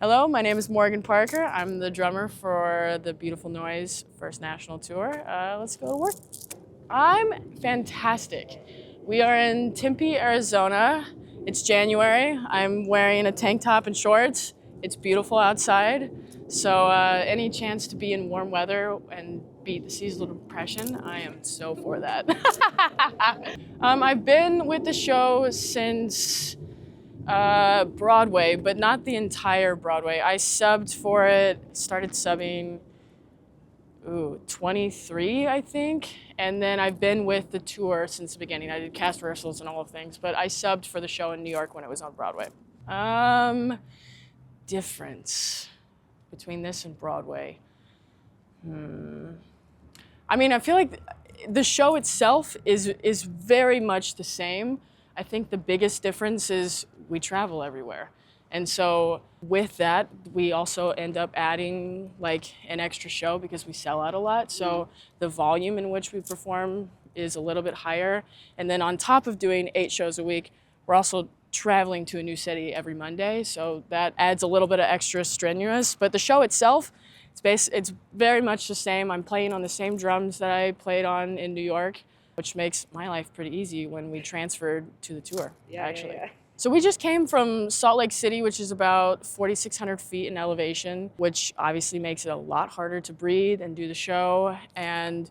Hello, my name is Morgan Parker. I'm the drummer for the Beautiful Noise First National Tour. Let's go to work. I'm fantastic. We are in Tempe, Arizona. It's January. I'm wearing a tank top and shorts. It's beautiful outside. So any chance to be in warm weather and beat the seasonal depression, I am so for that. I've been with the show since Broadway, but not the entire Broadway. I subbed for it, started subbing, 23, I think. And then I've been with the tour since the beginning. I did cast rehearsals and all of things, but I subbed for the show in New York when it was on Broadway. Difference between this and Broadway. I mean, I feel like the show itself is very much the same. I think the biggest difference is we travel everywhere. And so with that, we also end up adding like an extra show because we sell out a lot. So the volume in which we perform is a little bit higher. And then on top of doing 8 shows a week, we're also traveling to a new city every Monday. So that adds a little bit of extra strenuous. But the show itself, it's very much the same. I'm playing on the same drums that I played on in New York, which makes my life pretty easy when we transferred to the tour, actually. Yeah. So we just came from Salt Lake City, which is about 4,600 feet in elevation, which obviously makes it a lot harder to breathe and do the show. And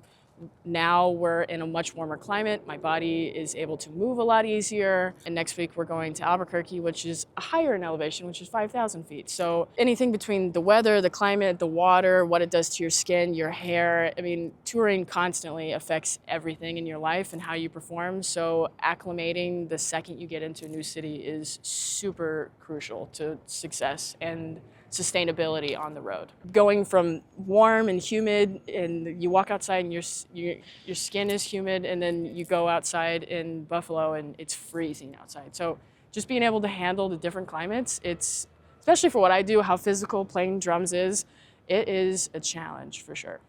now we're in a much warmer climate. My body is able to move a lot easier. And next week we're going to Albuquerque, which is higher in elevation, which is 5,000 feet. So anything between the weather, the climate, the water, what it does to your skin, your hair, I mean, touring constantly affects everything in your life and how you perform. So acclimating the second you get into a new city is super crucial to success and sustainability on the road. Going from warm and humid, and you walk outside and your skin is humid, and then you go outside in Buffalo and it's freezing outside. So just being able to handle the different climates, it's, especially for what I do, how physical playing drums is, it is a challenge for sure.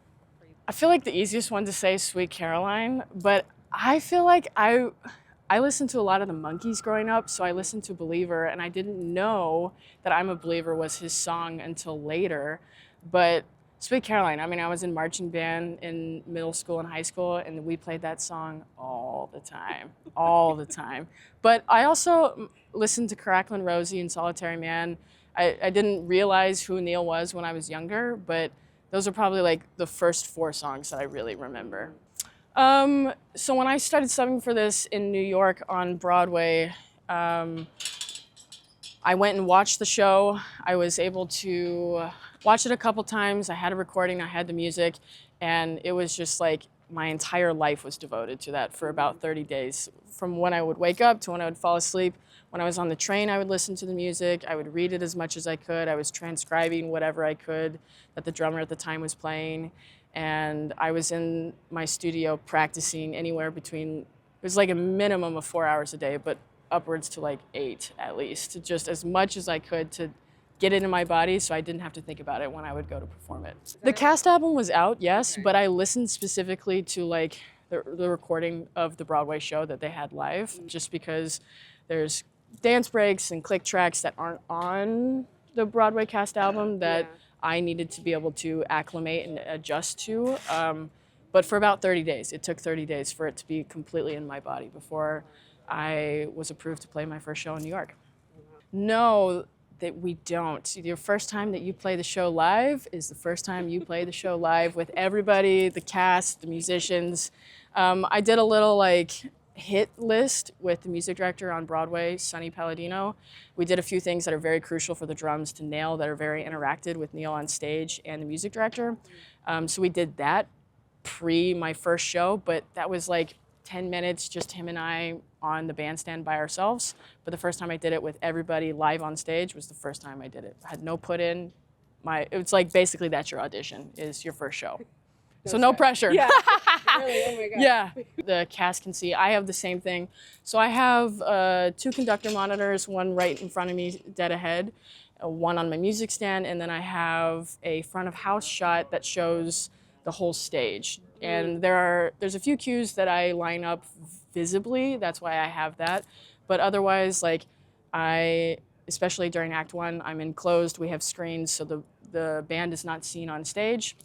I feel like the easiest one to say is Sweet Caroline, but I feel like I listened to a lot of the Monkees growing up, so I listened to Believer, and I didn't know that I'm a Believer was his song until later. But Sweet Caroline, I mean, I was in marching band in middle school and high school, and we played that song all the time, all the time. But I also listened to Cracklin' Rosie and Solitary Man. I didn't realize who Neil was when I was younger, but those are probably like the first 4 songs that I really remember. So when I started subbing for this in New York on Broadway, I went and watched the show. I was able to watch it a couple times. I had a recording, I had the music, and it was just like my entire life was devoted to that for about 30 days. From when I would wake up to when I would fall asleep. When I was on the train, I would listen to the music. I would read it as much as I could. I was transcribing whatever I could that the drummer at the time was playing. And I was in my studio practicing anywhere between, it was like a minimum of 4 hours a day, but upwards to like 8 at least, just as much as I could to get it in my body so I didn't have to think about it when I would go to perform it. The cast album was out, yes, but I listened specifically to like the recording of the Broadway show that they had live, just because there's dance breaks and click tracks that aren't on the Broadway cast album that I needed to be able to acclimate and adjust to. But for about 30 days, it took 30 days for it to be completely in my body before I was approved to play my first show in New York. No, that we don't. Your first time that you play the show live is the first time you play the show live with everybody, the cast, the musicians. I did a little like hit list with the music director on Broadway, Sonny Palladino. We did a few things that are very crucial for the drums to nail that are very interacted with Neil on stage and the music director. So we did that pre my first show, but that was like 10 minutes, just him and I on the bandstand by ourselves. But the first time I did it with everybody live on stage was the first time I did it. I had no put in. It's like basically that's your audition, is your first show. So no pressure. Yeah. Really? Oh my God. Yeah. The cast can see. I have the same thing. So I have 2 conductor monitors, one right in front of me, dead ahead, one on my music stand, and then I have a front of house shot that shows the whole stage. And there's a few cues that I line up visibly. That's why I have that. But otherwise, like, I especially during Act 1, I'm enclosed. We have screens, so the band is not seen on stage.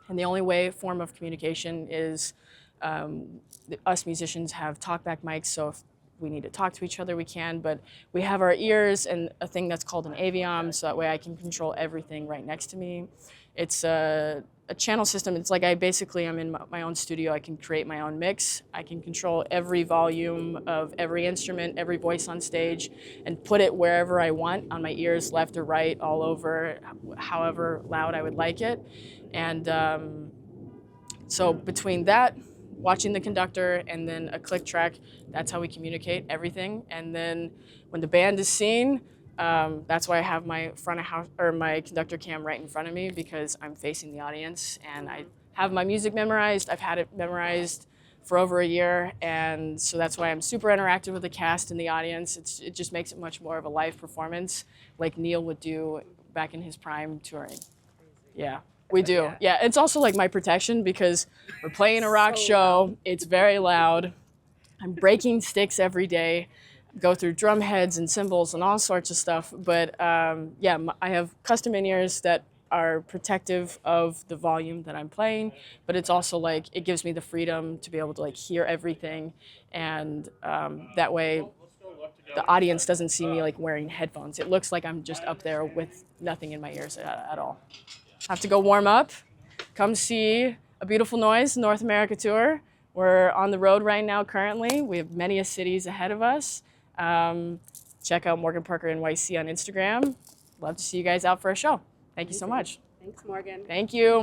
And the only form of communication is us musicians have talkback mics, so if we need to talk to each other, we can, but we have our ears and a thing that's called an aviom, so that way I can control everything right next to me. It's a channel system. It's like I'm in my own studio. I can create my own mix. I can control every volume of every instrument, every voice on stage, and put it wherever I want, on my ears, left or right, all over, however loud I would like it. And so between that, watching the conductor, and then a click track, that's how we communicate everything. And then when the band is seen, that's why I have my front of house or my conductor cam right in front of me, because I'm facing the audience and I have my music memorized. I've had it memorized for over a year, and so that's why I'm super interactive with the cast and the audience. It just makes it much more of a live performance, like Neil would do back in his prime touring. Yeah. We do. Yeah, it's also like my protection because we're playing a rock show. It's very loud. I'm breaking sticks every day, go through drum heads and cymbals and all sorts of stuff. But yeah, I have custom in-ears that are protective of the volume that I'm playing, but it's also like it gives me the freedom to be able to like hear everything, and that way the audience doesn't see me like wearing headphones. It looks like I'm just up there with nothing in my ears at all. Have to go warm up. Come see A Beautiful Noise North America tour. We're on the road right now currently. We have many cities ahead of us. Check out Morgan Parker NYC on Instagram. Love to see you guys out for a show. Thank you so much. Thanks, Morgan. Thank you.